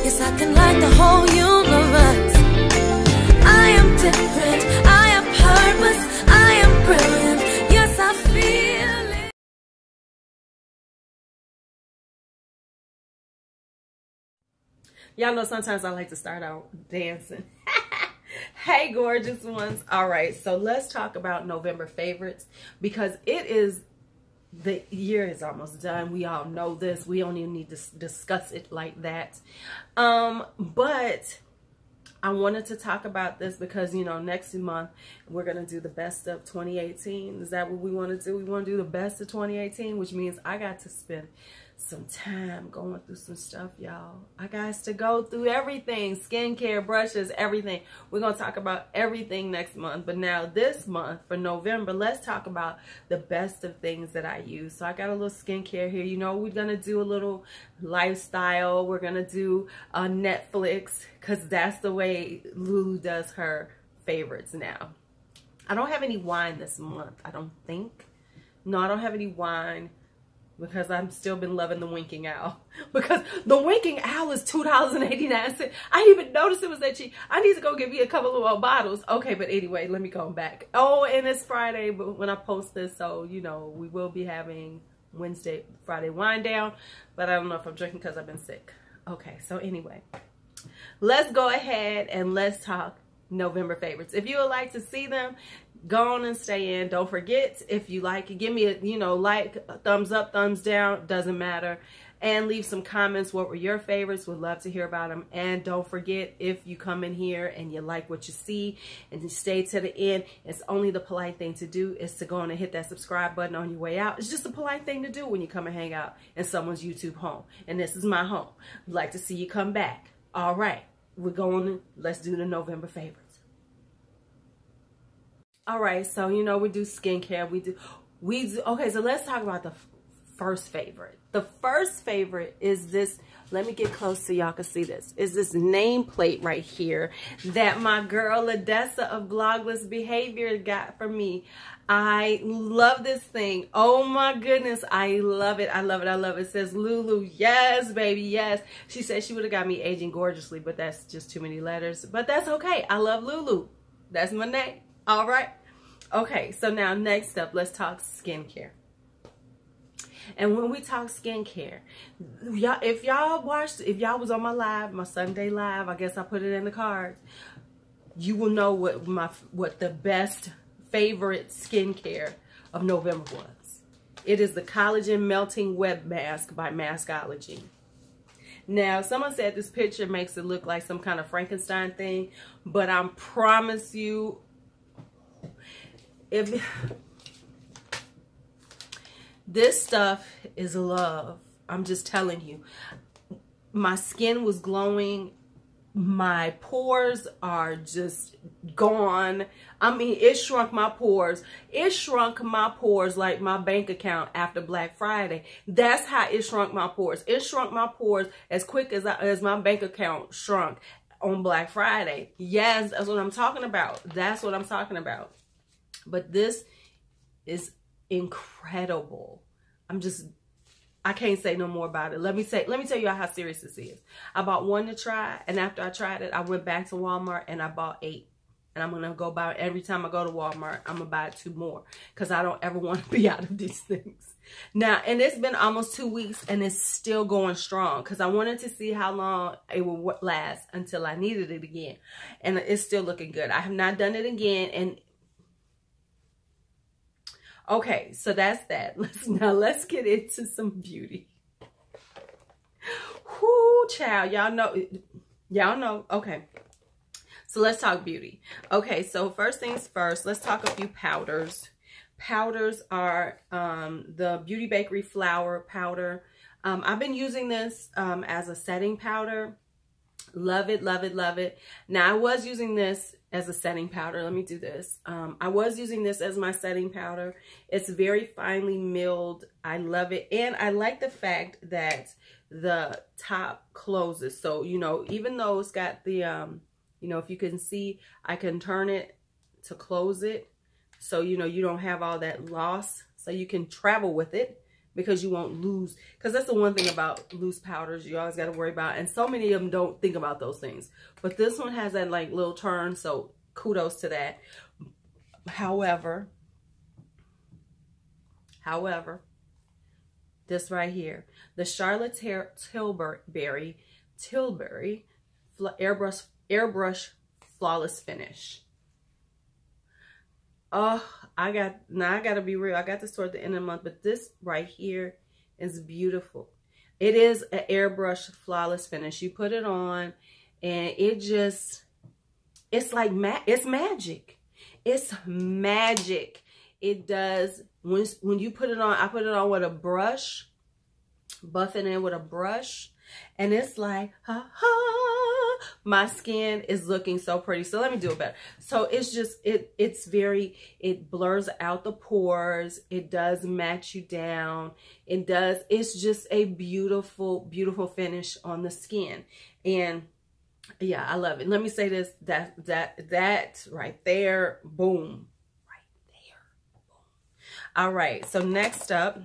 Yes, I can light the whole universe. I am different, I am purpose, I am brilliant. Yes, I feel it. Y'all know sometimes I like to start out dancing. Hey, gorgeous ones. All right, so let's talk about November favorites, because it is, the year is almost done. We all know this. We don't even need to discuss it like that. But I wanted to talk about this because, you know, next month we're going to do the best of 2018. Is that what we want to do? We want to do the best of 2018, which means I got to spend some time going through some stuff, y'all. I got to go through everything, skincare, brushes, everything. We're going to talk about everything next month. But now this month for November, let's talk about the best of things that I use. So I got a little skincare here. You know, we're going to do a little lifestyle. We're going to do Netflix, because that's the way Lulu does her favorites now. I don't have any wine this month, I don't think. No, I don't have any wine, because I've still been loving the Winking Owl. Because the Winking Owl is $2.89. I didn't even notice it was that cheap. I need to go get me a couple of more bottles. Okay, but anyway, let me go back. Oh, and it's Friday when I post this, so, you know, we will be having Friday wine down. But I don't know if I'm drinking because I've been sick. Okay, so anyway, let's go ahead and let's talk November favorites. If you would like to see them, go on and stay in. Don't forget, if you like it, give me a, you know, like, a thumbs up, thumbs down, doesn't matter. And leave some comments. What were your favorites? Would love to hear about them. And don't forget, if you come in here and you like what you see and you stay to the end, it's only the polite thing to do is to go on and hit that subscribe button on your way out. It's just a polite thing to do when you come and hang out in someone's YouTube home. And this is my home. I'd like to see you come back. All right, we're going, let's do the November favorites. All right, so, you know, we do skincare. We do, okay, so let's talk about the first favorite. The first favorite is this, let me get close so y'all can see this, is this nameplate right here that my girl Ladessa of Blogless Behavior got for me. I love this thing. Oh my goodness, I love it. I love it. I love it. It says Lulu. Yes, baby, yes. She said she would have got me Aging Gorgeously, but that's just too many letters. But that's okay. I love Lulu. That's my name. All right. Okay, so now next up, let's talk skincare. And when we talk skincare, y'all, if y'all was on my live, my Sunday live, I guess I put it in the cards, you will know what the best favorite skincare of November was. It is the Collagen Melting Web Mask by Masqueology. Now, someone said this picture makes it look like some kind of Frankenstein thing, but I promise you, if this stuff is love, I'm just telling you. My skin was glowing. My pores are just gone. I mean, it shrunk my pores. It shrunk my pores like my bank account after Black Friday. That's how it shrunk my pores. It shrunk my pores as quick as my bank account shrunk on Black Friday. Yes, that's what I'm talking about. That's what I'm talking about. But this is incredible. I can't say no more about it. Let me tell you how serious this is. I bought one to try, and after I tried it, I went back to Walmart and I bought 8. And I'm gonna go buy, every time I go to Walmart, I'm gonna buy 2 more, because I don't ever want to be out of these things. Now, and it's been almost 2 weeks and it's still going strong, because I wanted to see how long it would last until I needed it again. And it's still looking good. I have not done it again. And okay, so that's that. Let's get into some beauty. Whoo, child, y'all know. Okay, so let's talk beauty. Okay, so first things first, let's talk a few powders. Powders are the Beauty Bakerie Flour Powder. I've been using this as a setting powder. Love it, love it, love it. Now, I was using this as a setting powder. Let me do this. I was using this as my setting powder. It's very finely milled. I love it. And I like the fact that the top closes. So, you know, even though it's got the, you know, if you can see, I can turn it to close it. So, you know, you don't have all that loss. So you can travel with it. because you won't lose. Because that's the one thing about loose powders you always got to worry about. And so many of them don't think about those things. But this one has that like little turn. So kudos to that. However, this right here, the Charlotte Tilbury Airbrush Flawless Finish. Oh, I gotta be real. I got this toward the end of the month, but this right here is beautiful. It is an airbrush flawless finish. You put it on and it's like it's magic. It's magic. It does, when you put it on, I put it on with a brush, buff it in with a brush, and it's like, ha ha, my skin is looking so pretty. So let me do it better. So it's just, it blurs out the pores. It does match you down. It's just a beautiful, beautiful finish on the skin. And yeah, I love it. Let me say this, that right there, boom. All right, so next up,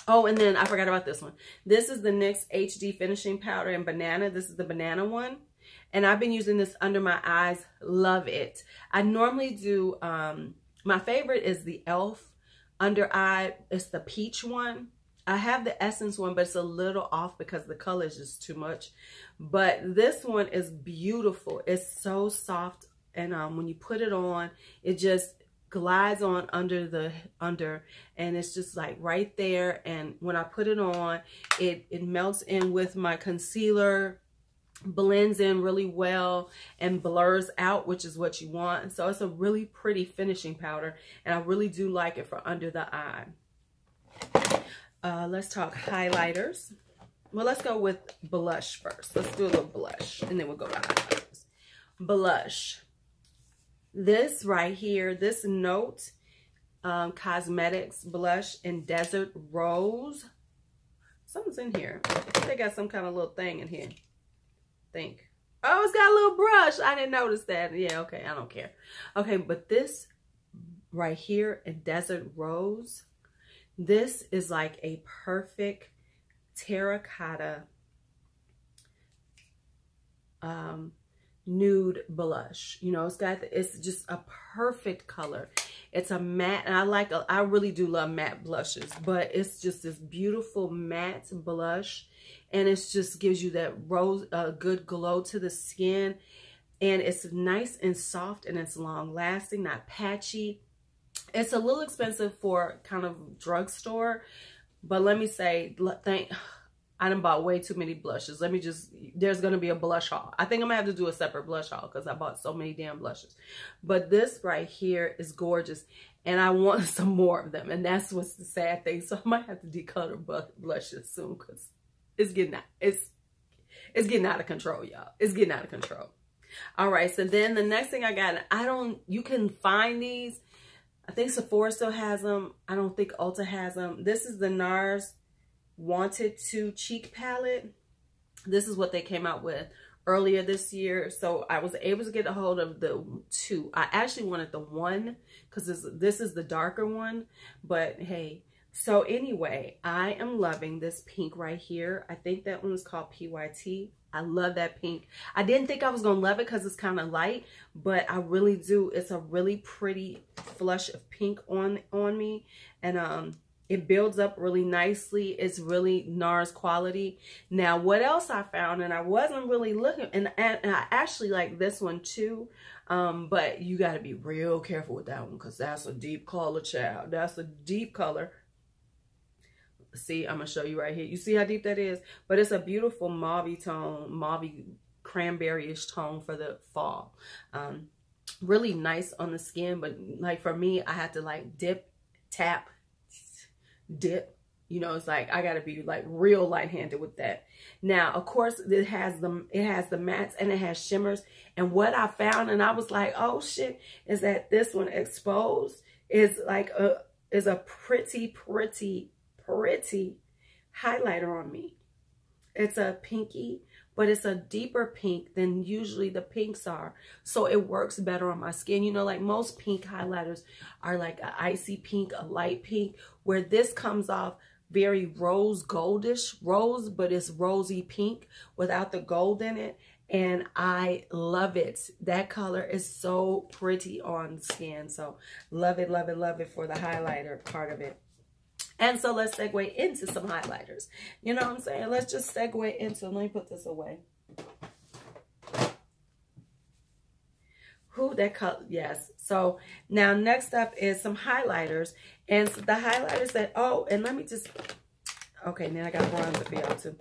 oh, and then I forgot about this one. This is the NYX HD Finishing Powder in Banana. This is the banana one. And I've been using this under my eyes. Love it. I normally do, my favorite is the e.l.f. under eye. It's the peach one. I have the Essence one, but it's a little off because the color is just too much. But this one is beautiful. It's so soft. And when you put it on, it just glides on under, and it's just like right there. And when I put it on, it melts in with my concealer, blends in really well, and blurs out, which is what you want. So it's a really pretty finishing powder, and I really do like it for under the eye. Let's talk highlighters. Well, let's go with blush first. Let's do a little blush, and then we'll go to highlighters. Blush. This right here, this Note Cosmetics blush in Desert Rose. Something's in here. I think they got some kind of little thing in here. Oh, it's got a little brush. I didn't notice that. Yeah, okay, I don't care. Okay, but this right here in Desert Rose, this is like a perfect terracotta nude blush. You know, it's just a perfect color. It's a matte, and I really do love matte blushes, but it's just this beautiful matte blush, and it just gives you that rose, good glow to the skin, and it's nice and soft, and it's long lasting, not patchy. It's a little expensive for kind of drugstore, but let me say, I done bought way too many blushes. There's going to be a blush haul. I think I'm going to have to do a separate blush haul because I bought so many damn blushes. But this right here is gorgeous, and I want some more of them, and that's what's the sad thing. So I might have to decolor blushes soon because it's getting out of control, y'all. It's getting out of control. All right, so then the next thing I got, you can find these. I think Sephora still has them. I don't think Ulta has them. This is the Nars Wanted To Cheek Palette. This is what they came out with earlier this year. So I was able to get a hold of the two. I actually wanted the one because this is the darker one. But hey, so anyway, I am loving this pink right here. I think that one is called PYT. I love that pink. I didn't think I was going to love it because it's kind of light, but I really do. It's a really pretty flush of pink on me. And it builds up really nicely. It's really Nars quality. Now, what else I found, and I wasn't really looking, and I actually like this one too, but you got to be real careful with that one because that's a deep color, child. That's a deep color. See, I'm going to show you right here. You see how deep that is? But it's a beautiful mauve tone, mauve cranberry-ish tone for the fall. Really nice on the skin, but like for me, I had to like dip, tap, dip. You know, it's like I got to be like real light-handed with that. Now, of course, it has the mattes and it has shimmers. And what I found, and I was like, oh shit, is that this one Exposed is like a pretty highlighter on me. It's a pinky, but it's a deeper pink than usually the pinks are. So it works better on my skin. You know, like most pink highlighters are like an icy pink, a light pink, where this comes off very rose goldish rose, but it's rosy pink without the gold in it. And I love it. That color is so pretty on skin. So love it, love it, love it for the highlighter part of it. And so let's segue into some highlighters. You know what I'm saying? Let's just segue into, let me put this away. Who that color? Yes. So now next up is some highlighters. And so the highlighters that, oh, and let me just, okay, now I got bronzer for y'all too.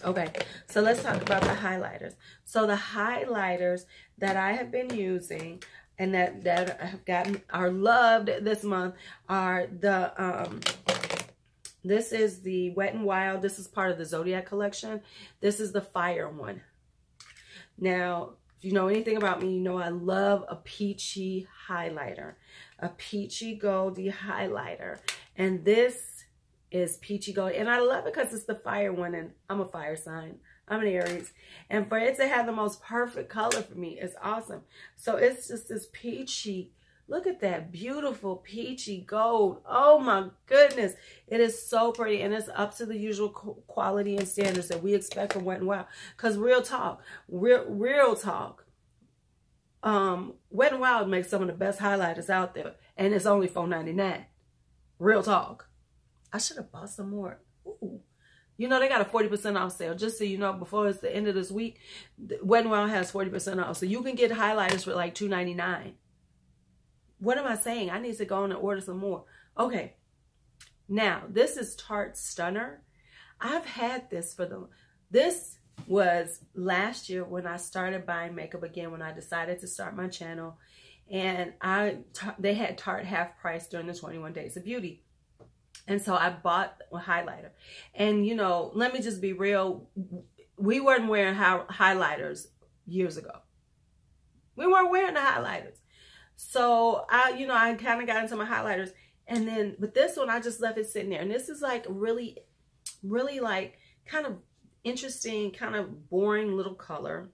Okay, so let's talk about the highlighters. So the highlighters that I have been using and that have gotten, are loved this month are the, this is the WetNWild. This is part of the Zodiac collection. This is the Fire one. Now, if you know anything about me, you know I love a peachy highlighter. A peachy goldy highlighter. And this is peachy gold, and I love it because it's the fire one, and I'm a fire sign. I'm an Aries, and for it to have the most perfect color for me is awesome. So it's just this peachy, look at that beautiful peachy gold. Oh my goodness, it is so pretty, and it's up to the usual quality and standards that we expect from WetNWild. Because real talk, WetNWild makes some of the best highlighters out there, and it's only $4.99. Real talk. I should have bought some more. Ooh. You know, they got a 40% off sale. Just so you know, before it's the end of this week, WetNWild has 40% off. So you can get highlighters for like $2.99. What am I saying? I need to go on and order some more. Okay. Now, this is Tarte Stunner. I've had this for them. This was last year when I started buying makeup again, when I decided to start my channel. And they had Tarte half price during the 21 Days of Beauty. And so I bought a highlighter. And, you know, let me just be real. We weren't wearing highlighters years ago. We weren't wearing the highlighters. So, I kind of got into my highlighters. And then, but this one, I just left it sitting there. And this is like really, really like kind of interesting, kind of boring little color.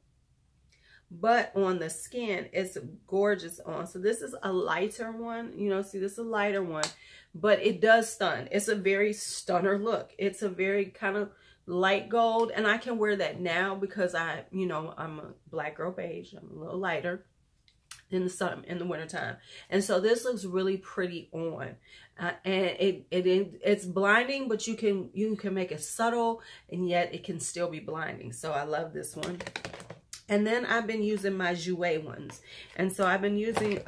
But on the skin, it's gorgeous on. So this is a lighter one. You know, see, this is a lighter one. But it does stun. It's a very stunner look. It's a very kind of light gold. And I can wear that now because I'm a black girl beige. I'm a little lighter in the wintertime. And so this looks really pretty on. And it's blinding, but you can make it subtle, and yet it can still be blinding. So I love this one. And then I've been using my Jouer ones. And so I've been using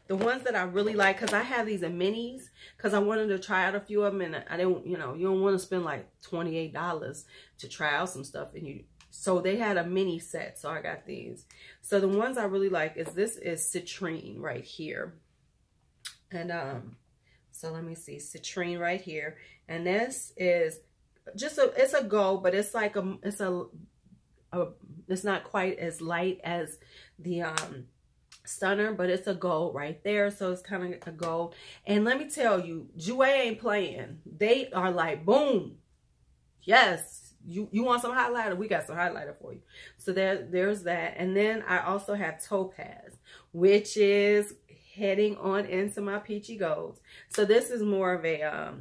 the ones that I really like, because I have these in minis, because I wanted to try out a few of them, and I don't, you don't want to spend like $28 to try out some stuff. So they had a mini set, so I got these. So the ones I really like this is Citrine right here. And so let me see, Citrine right here. And this is just it's a gold, but it's like it's not quite as light as the Stunner, but it's a gold right there. So it's kind of a gold. And let me tell you, Jouer ain't playing. They are like, boom. Yes, you want some highlighter? We got some highlighter for you. So there's that. And then I also have Topaz, which is heading on into my peachy golds. So this is more of a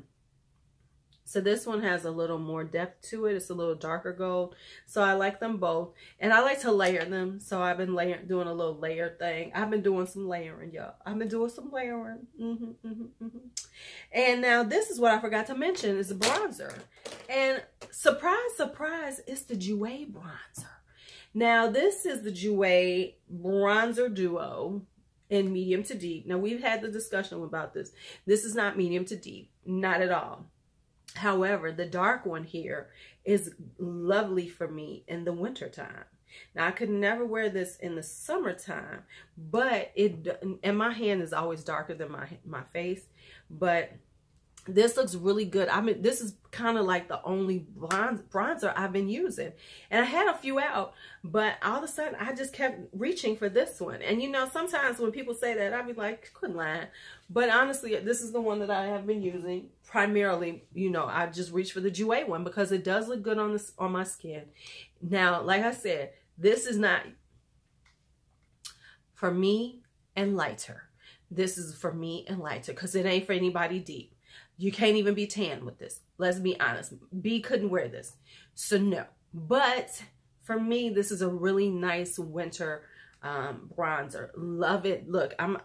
so this one has a little more depth to it. It's a little darker gold. So I like them both. And I like to layer them. So I've been doing a little layer thing. I've been doing some layering, y'all. I've been doing some layering. And now this is what I forgot to mention is the bronzer. And surprise, surprise, it's the Jouer bronzer. Now this is the Jouer bronzer duo in medium to deep. Now we've had the discussion about this. This is not medium to deep. Not at all. However, the dark one here is lovely for me in the wintertime. Now, I could never wear this in the summertime, but and my hand is always darker than my face, but this looks really good. I mean, this is kind of like the only bronzer I've been using. And I had a few out, but all of a sudden, I just kept reaching for this one. And, sometimes when people say that, I'd be like, couldn't lie. But honestly, this is the one that I have been using. Primarily, I just reach for the Jouer one because it does look good on my skin. Now, like I said, this is not for me and lighter. This is for me and lighter because it ain't for anybody deep. You can't even be tan with this. Let's be honest. B couldn't wear this. So no. But for me, this is a really nice winter bronzer. Love it. Look, I'm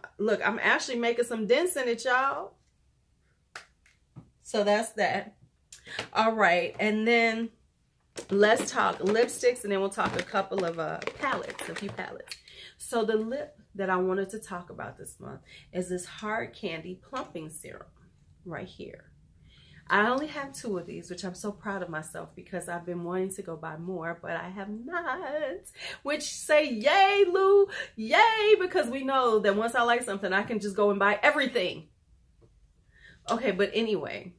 actually making some dents in it, y'all. So that's that. All right. And then let's talk lipsticks, and then we'll talk a couple of palettes, a few palettes. So the lip that I wanted to talk about this month is this Hard Candy Plumping Serum right here. I only have 2 of these, which I'm so proud of myself because I've been wanting to go buy more, but I have not. Which say, yay, Lou, yay, because we know that once I like something, I can just go and buy everything. Okay, but anyway,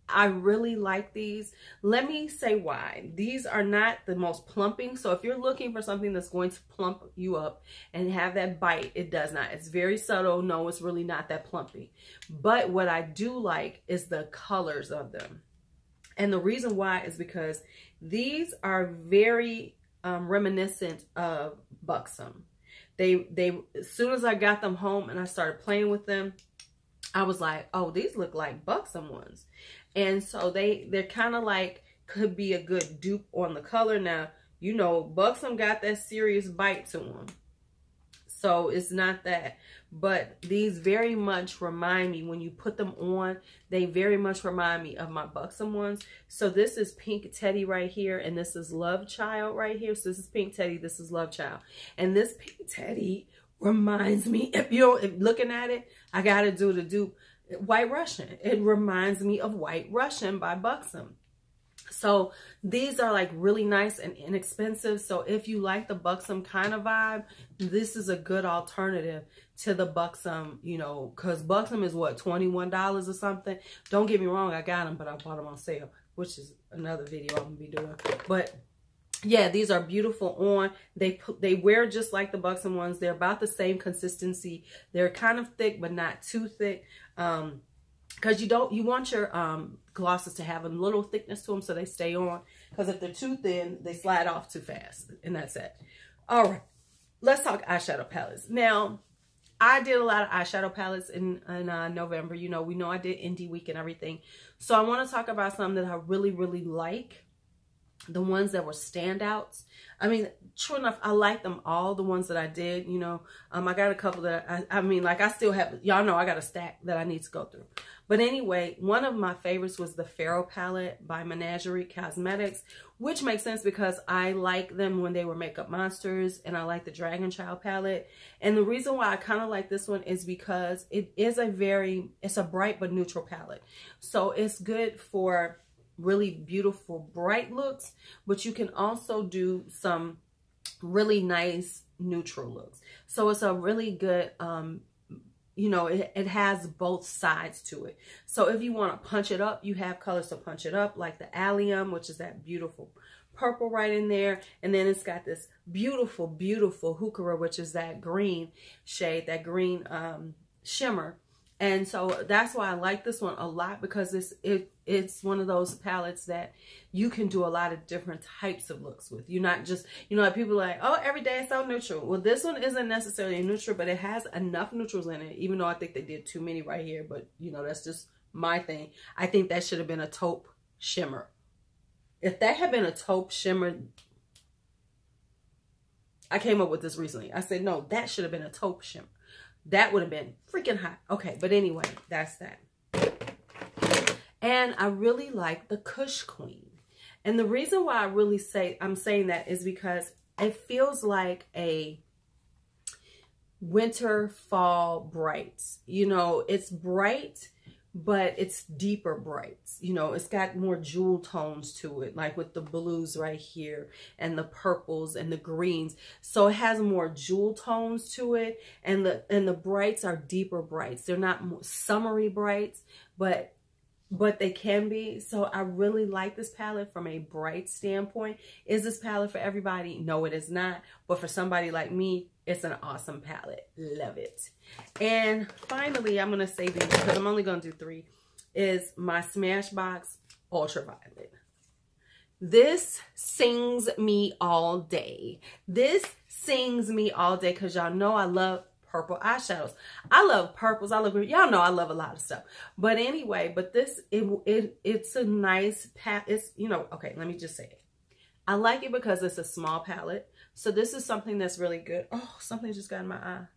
I really like these. Let me say why. These are not the most plumping. So if you're looking for something that's going to plump you up and have that bite, it does not. It's very subtle. No, it's really not that plumping. But what I do like is the colors of them. And the reason why is because these are very reminiscent of Buxom. They as soon as I got them home and I started playing with them, I was like, oh, these look like Buxom ones. And so they're kind of like, could be a good dupe on the color. Now, you know, Buxom got that serious bite to them. So it's not that. But these very much remind me, when you put them on, they very much remind me of my Buxom ones. So this is Pink Teddy right here, and this is Love Child right here. So this is Pink Teddy, this is Love Child. And this Pink Teddy reminds me, if looking at it, I got to do the dupe. White Russian. It reminds me of White Russian by Buxom. So these are like really nice and inexpensive. So if you like the Buxom kind of vibe, this is a good alternative to the Buxom, you know, because Buxom is what, $21 or something. Don't get me wrong, I got them, but I bought them on sale, which is another video I'm gonna be doing. But yeah, these are beautiful on. They wear just like the Buxom ones. They're about the same consistency. They're kind of thick, but not too thick. Because you want your glosses to have a little thickness to them so they stay on. Because if they're too thin, they slide off too fast. And that's it. All right, let's talk eyeshadow palettes. Now, I did a lot of eyeshadow palettes in November. You know, we know I did Indie Week and everything. So I want to talk about some that I really, really like. The ones that were standouts. I mean, true enough, I like them all, the ones that I did, you know. I got a couple that, I mean, like I still have, y'all know I got a stack that I need to go through. But anyway, one of my favorites was the Pharaoh palette by Menagerie Cosmetics, which makes sense because I like them when they were Makeup Monsters, and I like the Dragon Child palette. And the reason why I kind of like this one is because it is it's a bright but neutral palette. So it's good for really beautiful bright looks, but you can also do some really nice neutral looks. So it's a really good you know, it has both sides to it. So if you want to punch it up, you have colors to punch it up, like the Allium, which is that beautiful purple right in there, and then it's got this beautiful Heuchera, which is that green shade, that green shimmer. And so that's why I like this one a lot, because it's one of those palettes that you can do a lot of different types of looks with. You're not just, you know, people are like, oh, every day it's so neutral. Well, this one isn't necessarily neutral, but it has enough neutrals in it, even though I think they did too many right here. But, you know, that's just my thing. I think that should have been a taupe shimmer. If that had been a taupe shimmer, I came up with this recently. I said, no, that should have been a taupe shimmer. That would have been freaking hot. Okay, but anyway, that's that. And I really like the Kush Queen. And the reason why I really I'm saying that is because it feels like a winter, fall brights. You know, it's bright, but it's deeper brights. You know, it's got more jewel tones to it, like with the blues right here and the purples and the greens. So it has more jewel tones to it, and the brights are deeper brights. They're not more summery brights, but they can be. So I really like this palette from a bright standpoint. Is this palette for everybody? No, it is not. But for somebody like me, it's an awesome palette. Love it. And finally, I'm going to say these because I'm only going to do 3, is my Smashbox Ultraviolet. This sings me all day. This sings me all day because y'all know I love purple eyeshadows. I love purples. I love green. Y'all know I love a lot of stuff. But anyway, but this, it's a nice palette. It's, you know, okay, let me just say it. I like it because it's a small palette. So this is something that's really good. Oh, something just got in my eye.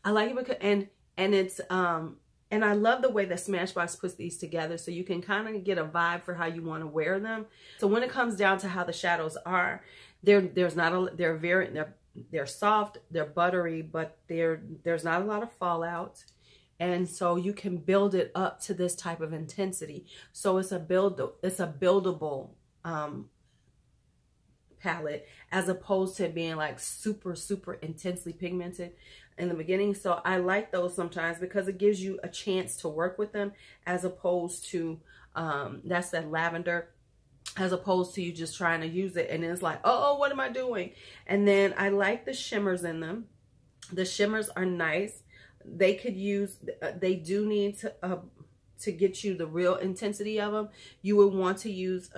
I like it because, and it's, and I love the way that Smashbox puts these together, so you can kind of get a vibe for how you want to wear them. So when it comes down to how the shadows are, they're soft, they're buttery, but there's not a lot of fallout. And so you can build it up to this type of intensity. So it's a buildable palette, as opposed to being like super, super intensely pigmented in the beginning. So I like those sometimes because it gives you a chance to work with them, as opposed to, that's that lavender, as opposed to you just trying to use it and it's like, oh, what am I doing? And then I like the shimmers in them. The shimmers are nice. They could use, they do need to get you the real intensity of them. You would want to use,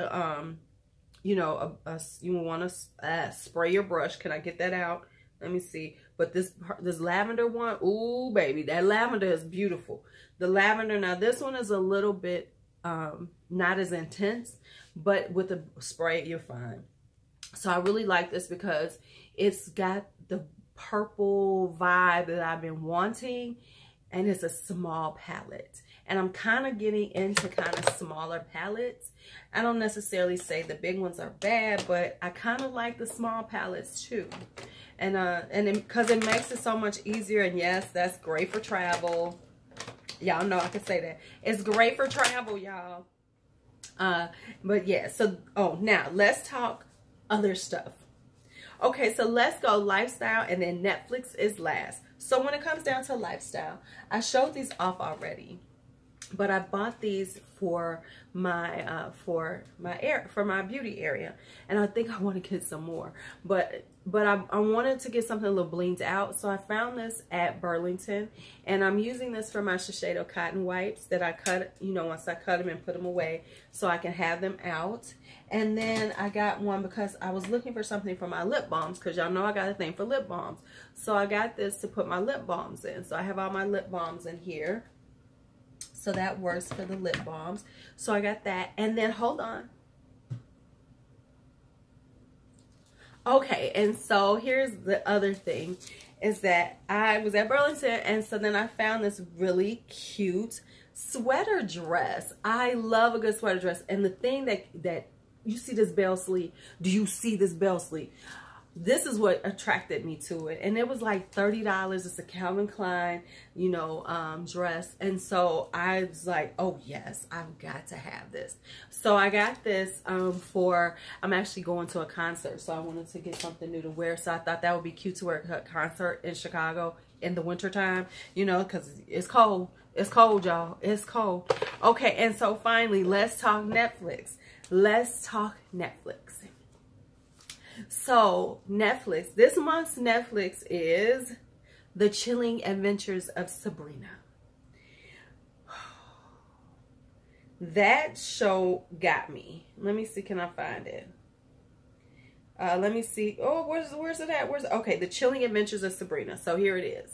you know, you want to spray your brush. Can I get that out? Let me see. But this lavender one, ooh, baby, that lavender is beautiful. The lavender, now this one is a little bit not as intense, but with the spray, you're fine. So I really like this because it's got the purple vibe that I've been wanting, and it's a small palette. And I'm kind of getting into kind of smaller palettes. I don't necessarily say the big ones are bad, but I kind of like the small palettes too. And because it makes it so much easier. And yes, that's great for travel. Y'all know I can say that. It's great for travel, y'all. But yeah, so, oh, now let's talk other stuff. Okay, so let's go lifestyle, and then Netflix is last. So when it comes down to lifestyle, I showed these off already, but I bought these for my beauty area, and I think I want to get some more. But I wanted to get something a little blinged out, so I found this at Burlington, and I'm using this for my Shiseido cotton wipes that I cut, you know, once I cut them and put them away so I can have them out. And then I got one because I was looking for something for my lip balms, because y'all know I got a thing for lip balms. So I got this to put my lip balms in. So I have all my lip balms in here. So that works for the lip balms. So I got that. And then, hold on. Okay, and so here's the other thing, is that I was at Burlington, and so then I found this really cute sweater dress. I love a good sweater dress. And the thing that you see this bell sleeve. Do you see this bell sleeve? This is what attracted me to it. And it was like $30. It's a Calvin Klein, you know, dress. And so I was like, oh yes, I've got to have this. So I got this I'm actually going to a concert. So I wanted to get something new to wear. So I thought that would be cute to wear at a concert in Chicago in the wintertime, you know, because it's cold. It's cold, y'all. It's cold. Okay, and so finally, let's talk Netflix. Let's talk Netflix. So Netflix, this month's Netflix is The Chilling Adventures of Sabrina. That show got me. Let me see, can I find it? Let me see. Oh, where's it at? Okay, The Chilling Adventures of Sabrina. So here it is.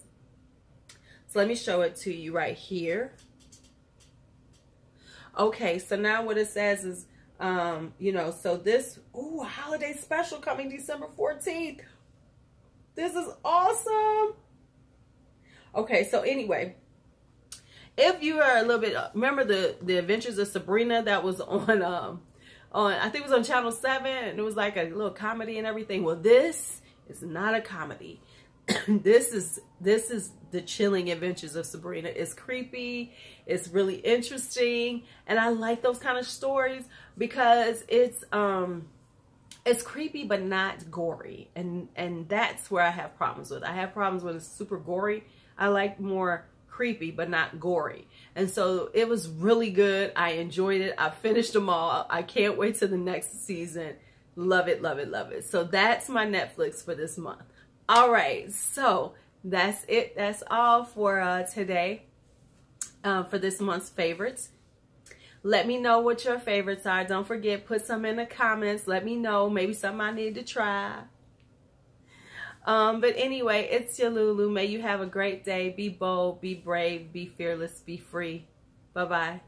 So let me show it to you right here. Okay, so now what it says is, you know, so this, ooh, a holiday special coming December 14th. This is awesome. Okay, so anyway, if you are a little bit, remember the Adventures of Sabrina that was on I think it was on Channel 7, and it was like a little comedy and everything. Well, this is not a comedy. This is The Chilling Adventures of Sabrina. It's creepy. It's really interesting, and I like those kind of stories because it's creepy but not gory, and that's where I have problems with. I have problems when it's super gory. I like more creepy but not gory, and so it was really good. I enjoyed it. I finished them all. I can't wait till the next season. Love it, love it, love it. So that's my Netflix for this month. All right, so that's it. That's all for today, for this month's favorites. Let me know what your favorites are. Don't forget, put some in the comments. Let me know. Maybe something I need to try. But anyway, it's your Lulu. May you have a great day. Be bold, be brave, be fearless, be free. Bye-bye.